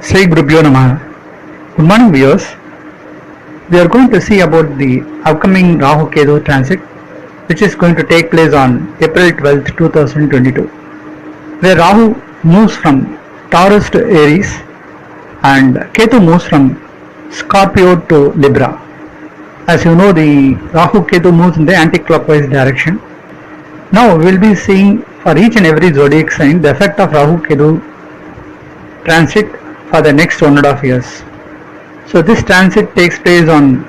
Sri Gurubhyo Namaha. Good morning viewers. We are going to see about the upcoming Rahu Ketu transit, which is going to take place on April 12th, 2022, where Rahu moves from Taurus to Aries and Ketu moves from Scorpio to Libra. As you know, the Rahu Ketu moves in the anti-clockwise direction. Now we will be seeing for each and every zodiac sign the effect of Rahu Ketu transit for the next 1.5 years. So this transit takes place on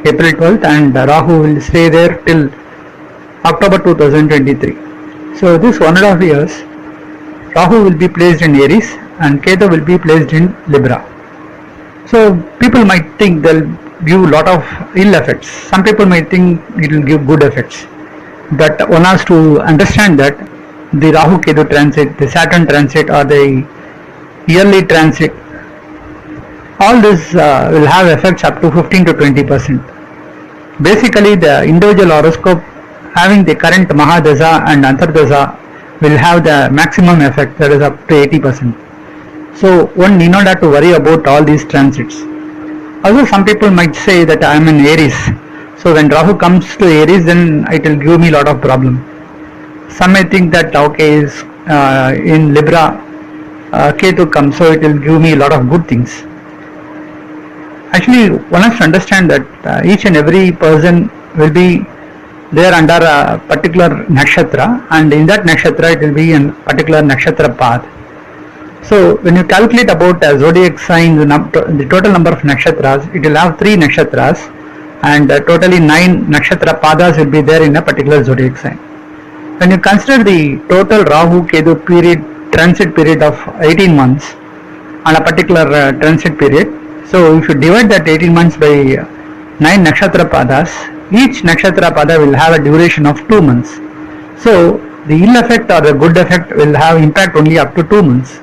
April 12th and Rahu will stay there till October 2023. So this 1.5 years, Rahu will be placed in Aries and Ketu will be placed in Libra. So people might think they'll give a lot of ill effects. Some people might think it will give good effects. But one has to understand that the Rahu Ketu transit, the Saturn transit or the yearly transit, all this will have effects up to 15 to 20%. Basically, the individual horoscope having the current Mahadasa and Antardasa will have the maximum effect, that is up to 80%. So one need not have to worry about all these transits. Also, some people might say that I am in Aries, so when Rahu comes to Aries, then it will give me a lot of problem. Some may think that okay, in Libra Ketu comes, so it will give me a lot of good things. Actually, one has to understand that each and every person will be there under a particular nakshatra, and in that nakshatra it will be a particular nakshatra path. So when you calculate about a zodiac sign, the total number of nakshatras, it will have 3 nakshatras and totally 9 nakshatra padas will be there in a particular zodiac sign. When you consider the total Rahu Ketu period, transit period of 18 months on a particular transit period, so if you divide that 18 months by 9 nakshatra padas, each nakshatra pada will have a duration of 2 months. So the ill effect or the good effect will have impact only up to 2 months,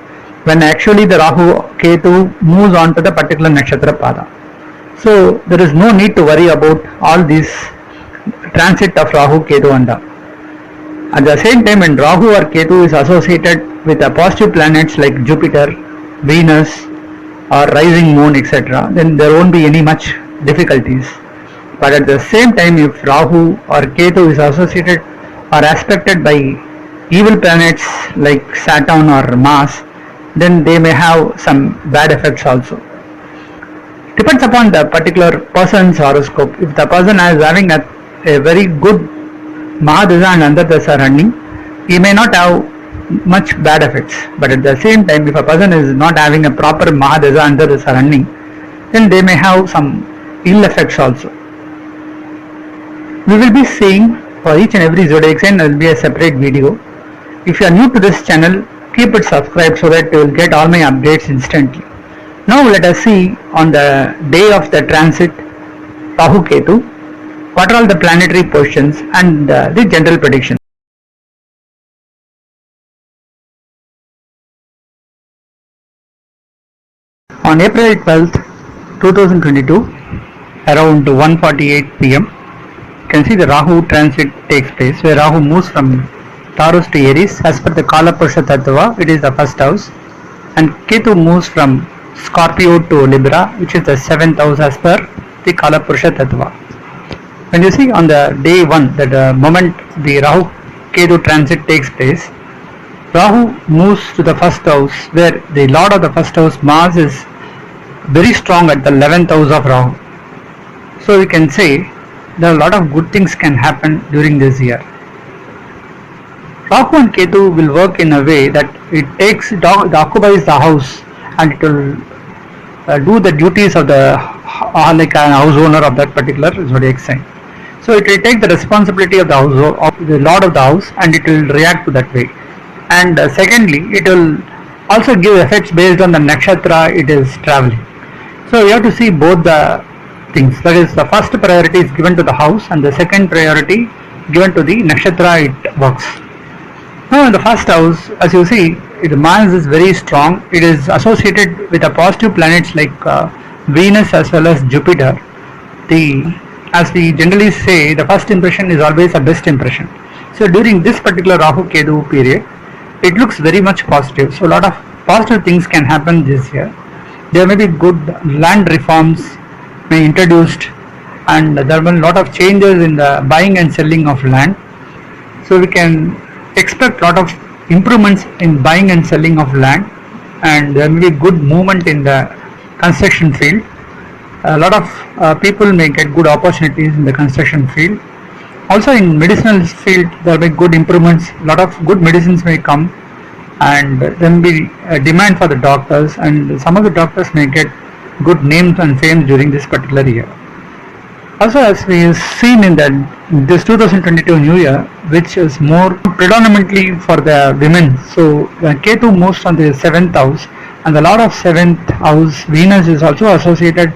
when actually the Rahu Ketu moves on to the particular nakshatra pada. So there is no need to worry about all these transit of Rahu Ketu and at the same time, when Rahu or Ketu is associated with a positive planets like Jupiter, Venus or rising moon, etc., then there won't be any much difficulties. But at the same time, if Rahu or Ketu is associated or aspected by evil planets like Saturn or Mars, then they may have some bad effects also. Depends upon the particular person's horoscope. If the person is having a very good Mahadasa and Antardasa running, he may not have much bad effects. But at the same time, if a person is not having a proper Mahadasa and Antardasa running, then they may have some ill effects also. We will be seeing for each and every zodiac sign there will be a separate video. If you are new to this channel, keep it subscribed so that you will get all my updates instantly. Now let us see on the day of the transit Rahu Ketu, what are all the planetary positions and the general predictions. On April 12th, 2022, around 1:48 p.m., you can see the Rahu transit takes place, where Rahu moves from Taurus to Aries. As per the Kalapurusha Tattva, it is the first house, and Ketu moves from Scorpio to Libra, which is the 7th house as per the Kalapurusha Tattva. When you see on the day 1, that the moment the Rahu Ketu transit takes place, Rahu moves to the first house, where the lord of the first house, Mars, is very strong at the 11th house of Rahu. So we can say that a lot of good things can happen during this year. Rahu and Ketu will work in a way that it occupies the house and it will do the duties of the like a house owner of that particular zodiac sign. So it will take the responsibility of the house, of the lord of the house, and it will react to that way. And secondly, it will also give effects based on the nakshatra it is traveling. So we have to see both the things. That is, the first priority is given to the house and the second priority given to the nakshatra it works. Now in the first house, as you see, Mars is very strong. It is associated with the positive planets like Venus as well as Jupiter. As we generally say, the first impression is always a best impression. So during this particular Rahu Ketu period, it looks very much positive. So a lot of positive things can happen this year. there may be good land reforms may introduced, and there will be a lot of changes in the buying and selling of land. So we can expect a lot of improvements in buying and selling of land, and there may be good movement in the construction field. A lot of people may get good opportunities in the construction field. Also in medicinal field there will be good improvements. A lot of good medicines may come, and there may be a demand for the doctors, and some of the doctors may get good names and fame during this particular year. Also, as we have seen in this 2022 New Year, which is more predominantly for the women, so Ketu moves on the 7th house, and a lot of 7th house Venus is also associated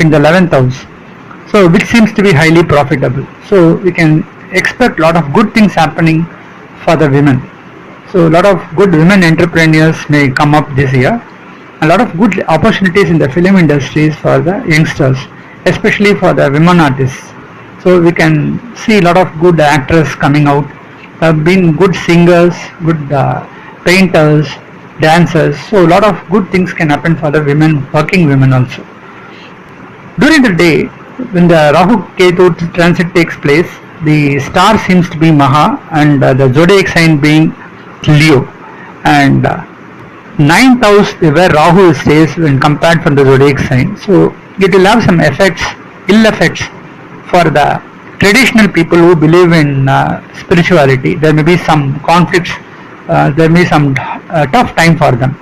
in the 11th house, so which seems to be highly profitable. So we can expect a lot of good things happening for the women. So a lot of good women entrepreneurs may come up this year. A lot of good opportunities in the film industries for the youngsters, especially for the women artists. So we can see a lot of good actors coming out, being good singers, good painters, dancers. So a lot of good things can happen for the women, working women also. During the day, when the Rahu Ketu transit takes place, the star seems to be Maha, and the zodiac sign being Leo, and 9th house where Rahu stays when compared from the zodiac sign. So it will have some effects, ill effects for the traditional people who believe in spirituality. There may be some conflicts, there may be some tough time for them.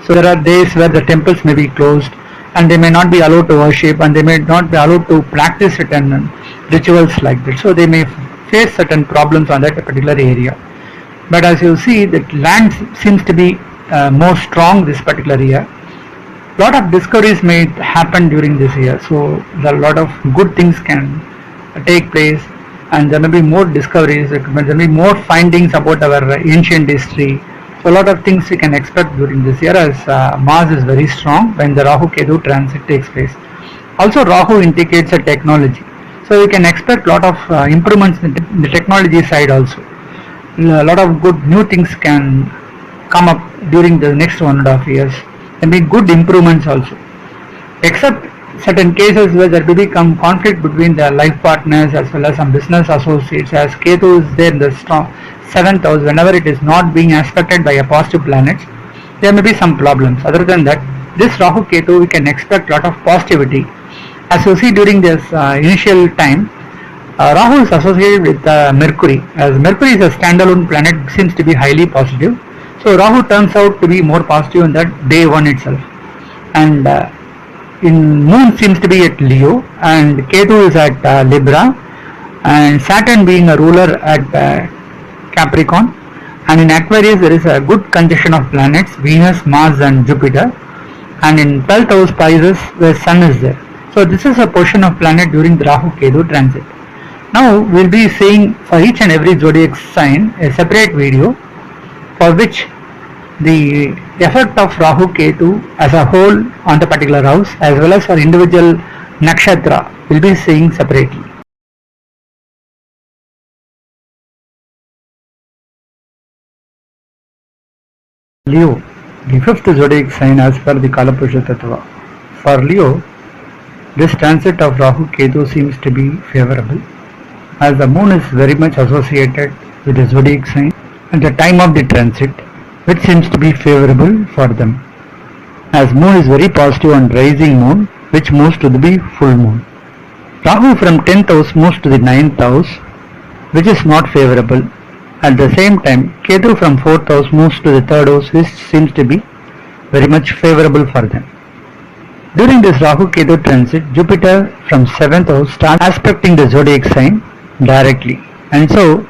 So there are days where the temples may be closed, and they may not be allowed to worship, and they may not be allowed to practice certain rituals like that. So they may face certain problems on that particular area. But as you see, that land seems to be more strong this particular year. Lot of discoveries may happen during this year, so a lot of good things can take place, and there may be more discoveries, there may be more findings about our ancient history. So a lot of things we can expect during this year, as Mars is very strong when the Rahu Ketu transit takes place. Also Rahu indicates a technology, so we can expect a lot of improvements in the technology side also. A lot of good new things can come up during the next 1.5 years, and be good improvements also, except certain cases where there will become conflict between the life partners as well as some business associates, as Ketu is there in the strong 7th house. Whenever it is not being aspected by a positive planet, there may be some problems. Other than that, this Rahu Ketu we can expect a lot of positivity. As you see during this initial time, Rahu is associated with Mercury, as Mercury is a standalone planet, seems to be highly positive. So Rahu turns out to be more positive in that day one itself, and in Moon seems to be at Leo, and Ketu is at Libra, and Saturn being a ruler at Capricorn, and in Aquarius there is a good conjunction of planets, Venus, Mars and Jupiter, and in 12th house Pisces where Sun is there. So this is a portion of planet during the Rahu Ketu transit. Now we will be seeing for each and every zodiac sign a separate video, for which the effect of Rahu Ketu as a whole on the particular house as well as for individual Nakshatra will be seeing separately. Leo, the 5th zodiac sign as per the Kalapurusha Tattva. For Leo, this transit of Rahu Ketu seems to be favorable, as the moon is very much associated with the zodiac sign at the time of the transit, which seems to be favorable for them, as moon is very positive on rising moon, which moves to the full moon. Rahu from 10th house moves to the 9th house, which is not favorable. At the same time, Ketu from 4th house moves to the 3rd house, which seems to be very much favorable for them. During this Rahu Ketu transit, Jupiter from 7th house starts aspecting the zodiac sign directly, and so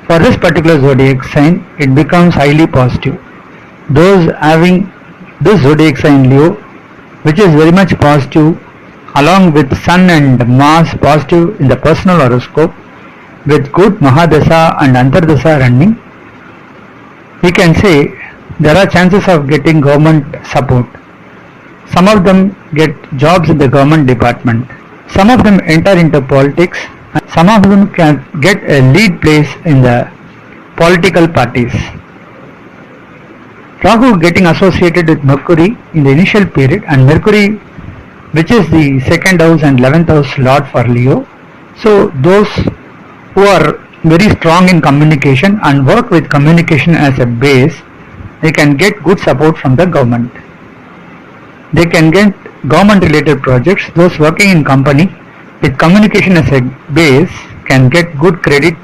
for this particular zodiac sign it becomes highly positive. Those having this zodiac sign Leo, which is very much positive, along with Sun and Mars positive in the personal horoscope, with good Mahadasa and Antardasa running, we can say there are chances of getting government support. Some of them get jobs in the government department, some of them enter into politics, and some of them can get a lead place in the political parties. Rahu getting associated with Mercury in the initial period, and Mercury, which is the second house and 11th house lord for Leo. So those who are very strong in communication and work with communication as a base, they can get good support from the government. They can get government related projects. Those working in company with communication as a base can get good credit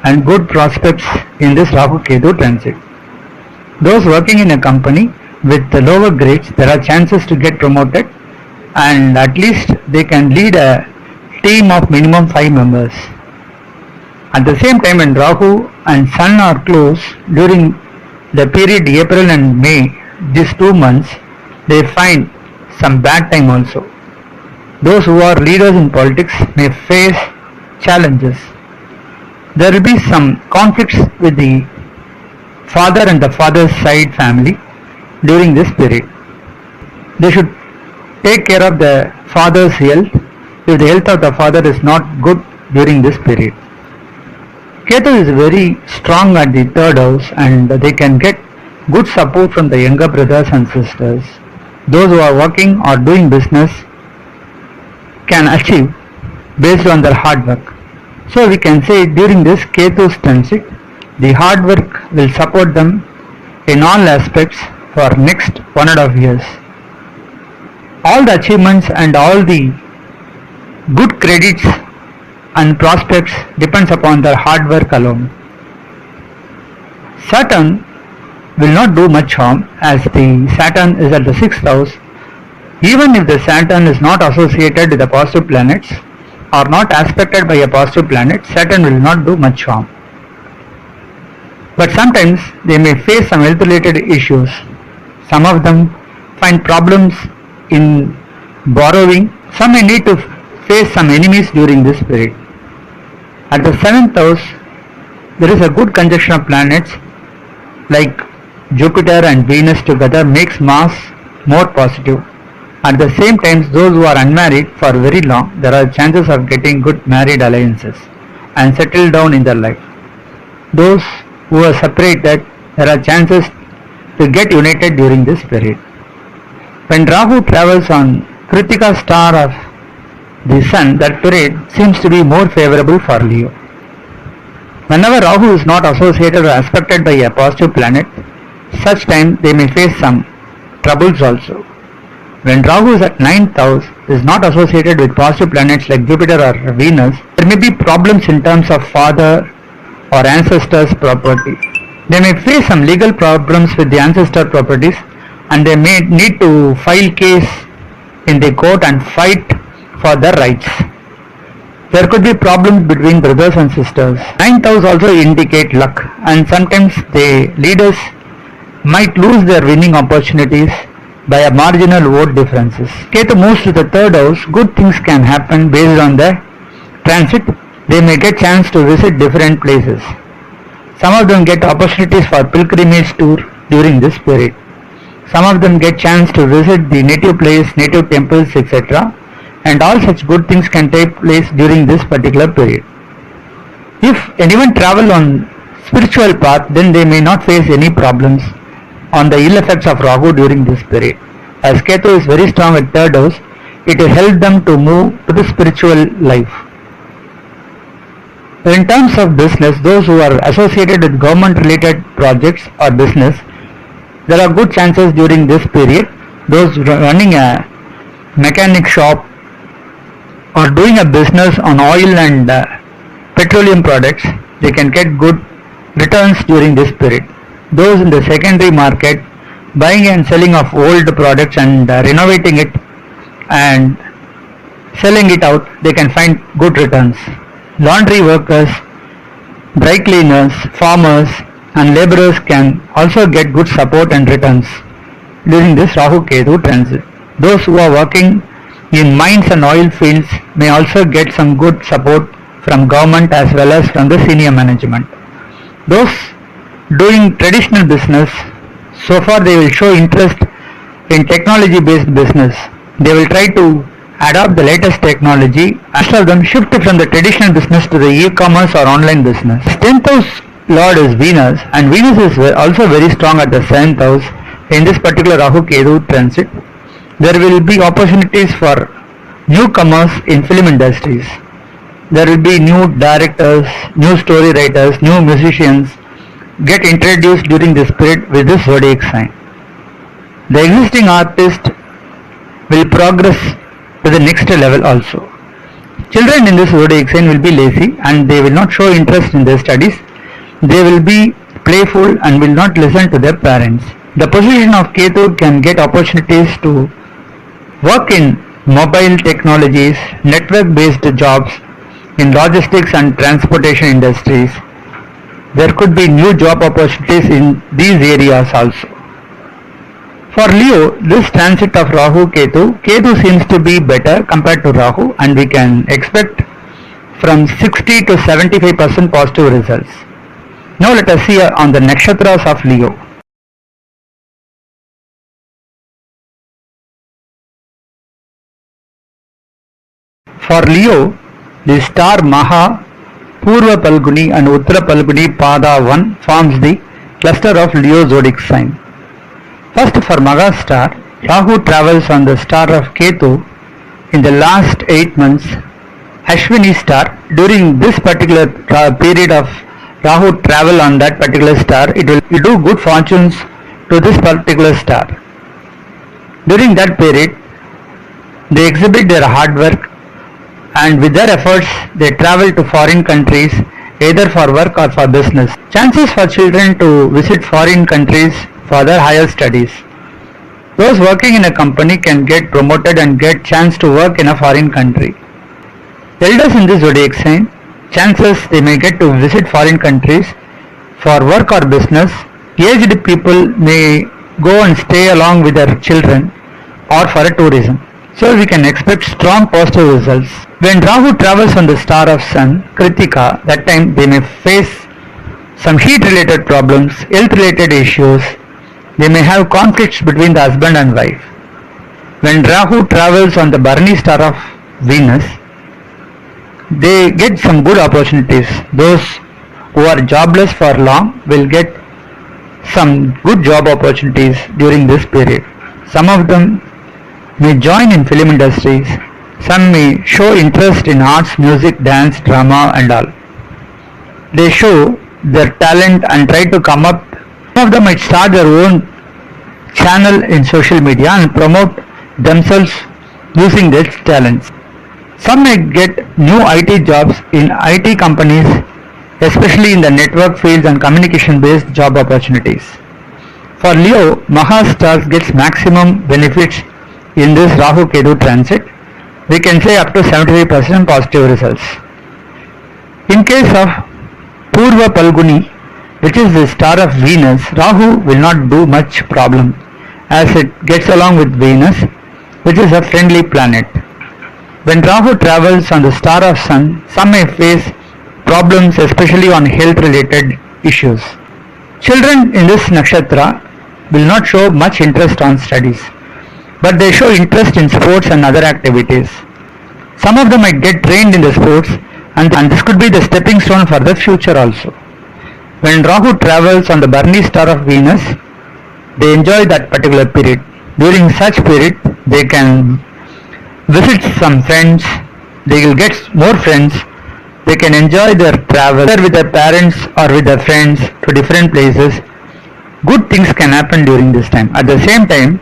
and good prospects in this Rahu Ketu transit. Those working in a company with the lower grades, there are chances to get promoted, and at least they can lead a team of minimum 5 members. At the same time, when Rahu and Sun are close during the period April and May, these 2 months, they find some bad time also. Those who are leaders in politics may face challenges. There will be some conflicts with the father and the father's side family during this period. They should take care of the father's health if the health of the father is not good during this period. Ketu is very strong at the 3rd house, and they can get good support from the younger brothers and sisters. Those who are working or doing business can achieve based on their hard work. So we can say during this Ketu's transit, the hard work will support them in all aspects for next 1.5 years. All the achievements and all the good credits and prospects depends upon their hard work alone. Saturn will not do much harm, as the Saturn is at the 6th house. Even if the Saturn is not associated with the positive planets or not aspected by a positive planet, Saturn will not do much harm. But sometimes they may face some health related issues. Some of them find problems in borrowing. Some may need to face some enemies during this period. At the 7th house, there is a good conjunction of planets like Jupiter and Venus together makes Mars more positive. At the same time, those who are unmarried for very long, there are chances of getting good married alliances and settle down in their life. Those who are separated, there are chances to get united during this period. When Rahu travels on Kritika star of the Sun, that period seems to be more favorable for Leo. Whenever Rahu is not associated or aspected by a positive planet, such time they may face some troubles also. When Rahu is at 9th house, is not associated with positive planets like Jupiter or Venus, there may be problems in terms of father or ancestors' property. They may face some legal problems with the ancestor properties, and they may need to file case in the court and fight for their rights. There could be problems between brothers and sisters. 9th house also indicate luck, and sometimes the leaders might lose their winning opportunities by a marginal vote differences. Ketu moves to the 3rd house. Good things can happen based on the transit. They may get chance to visit different places. Some of them get opportunities for pilgrimage tour during this period. Some of them get chance to visit the native place, native temples, etc. And all such good things can take place during this particular period. If anyone travel on spiritual path, then they may not face any problems on the ill effects of Rahu during this period. As Ketu is very strong at 3rd house, it will help them to move to the spiritual life. In terms of business, those who are associated with government related projects or business, there are good chances during this period. Those running a mechanic shop or doing a business on oil and petroleum products, they can get good returns during this period. Those in the secondary market, buying and selling of old products and renovating it and selling it out, they can find good returns. Laundry workers, dry cleaners, farmers and laborers can also get good support and returns during this Rahu Ketu transit. Those who are working in mines and oil fields may also get some good support from government as well as from the senior management. Those doing traditional business, so far they will show interest in technology based business. They will try to adopt the latest technology. Most of them shift from the traditional business to the e-commerce or online business. 10th house lord is Venus, and Venus is also very strong at the 7th house, in this particular Rahu Ketu transit, there will be opportunities for newcomers in film industries. There will be new directors, new story writers, new musicians get introduced during this period with this zodiac sign. The existing artist will progress to the next level also. Children in this zodiac sign will be lazy and they will not show interest in their studies. They will be playful and will not listen to their parents. The position of Ketu can get opportunities to work in mobile technologies, network-based jobs, in logistics and transportation industries. There could be new job opportunities in these areas also. For Leo, this transit of Rahu Ketu, Ketu seems to be better compared to Rahu and we can expect from 60 to 75% positive results. Now let us see on the nakshatras of Leo. For Leo, the star Maha, Purva Palguni and Uttara Palguni Pada 1 forms the cluster of Leo zodiac sign. First, for Maga star, Rahu travels on the star of Ketu in the last 8 months. Ashwini star, during this particular period of Rahu travel on that particular star, it will do good fortunes to this particular star. During that period, they exhibit their hard work and with their efforts they travel to foreign countries either for work or for business. Chances for children to visit foreign countries for their higher studies. Those working in a company can get promoted and get chance to work in a foreign country. Elders in this zodiac sign, chances they may get to visit foreign countries for work or business. Aged people may go and stay along with their children or for a tourism. So we can expect strong positive results. When Rahu travels on the star of Sun, Kritika, that time they may face some heat related problems, health related issues. They may have conflicts between the husband and wife. When Rahu travels on the Bharani star of Venus, they get some good opportunities. Those who are jobless for long will get some good job opportunities during this period. Some of them may join in film industries. Some may show interest in arts, music, dance, drama and all. They show their talent and try to come up. Some of them might start their own channel in social media and promote themselves using their talents. Some may get new IT jobs in IT companies, especially in the network fields and communication based job opportunities. For Leo, Maha stars gets maximum benefits in this Rahu Ketu transit. We can say up to 75% positive results. In case of Purva Palguni, which is the star of Venus, Rahu will not do much problem as it gets along with Venus, which is a friendly planet. When Rahu travels on the star of Sun, some may face problems especially on health related issues. Children in this nakshatra will not show much interest on studies, but they show interest in sports and other activities. Some of them might get trained in the sports and this could be the stepping stone for the future also. When Rahu travels on the Bharani star of Venus, they enjoy that particular period. During such period, they can visit some friends, they will get more friends, they can enjoy their travel with their parents or with their friends to different places. Good things can happen during this time. At the same time,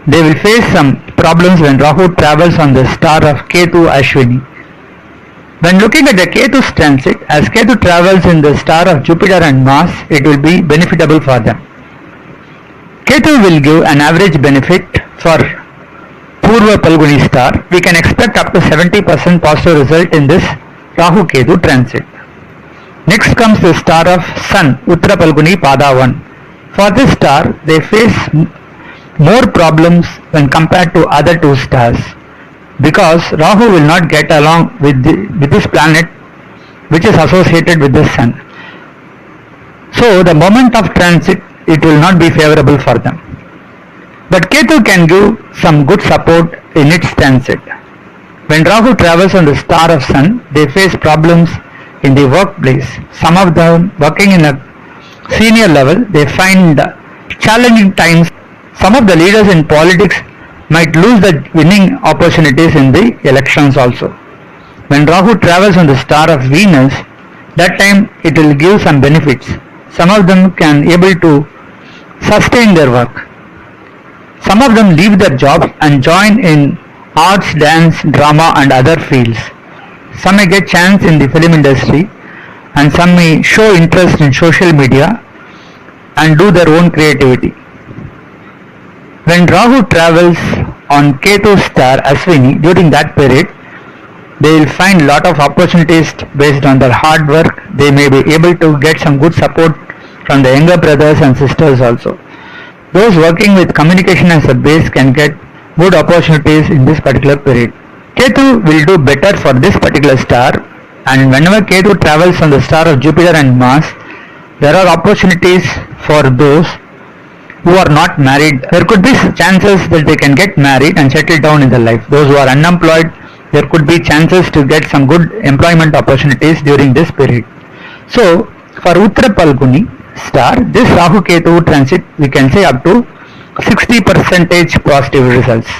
they will face some problems when Rahu travels on the star of Ketu Ashwini. When looking at the Ketu's transit, as Ketu travels in the star of Jupiter and Mars, it will be benefitable for them. Ketu will give an average benefit for Purva Palguni star. We can expect up to 70% positive result in this Rahu Ketu transit. Next comes the star of Sun, Uttara Palguni Pada 1. For this star, they face more problems when compared to other two stars because Rahu will not get along with this planet which is associated with the Sun. So the moment of transit, it will not be favorable for them. But Ketu can give some good support in its transit. When Rahu travels on the star of Sun, they face problems in the workplace. Some of them working in a senior level, they find challenging times Some of the leaders in politics might lose the winning opportunities in the elections also. When Rahu travels on the star of Venus, that time it will give some benefits. Some of them can able to sustain their work. Some of them leave their jobs and join in arts, dance, drama and other fields. Some may get chance in the film industry and some may show interest in social media and do their own creativity. When Rahu travels on Ketu star Aswini during that period, they will find lot of opportunities based on their hard work. They may be able to get some good support from the younger brothers and sisters also. Those working with communication as a base can get good opportunities in this particular period. Ketu will do better for this particular star, and whenever Ketu travels on the star of Jupiter and Mars, there are opportunities for those who are not married. There could be chances that they can get married and settle down in their life. Those who are unemployed, there could be chances to get some good employment opportunities during this period. So, for Uttara Palguni star, this Rahu Ketu transit we can say up to 60% positive results.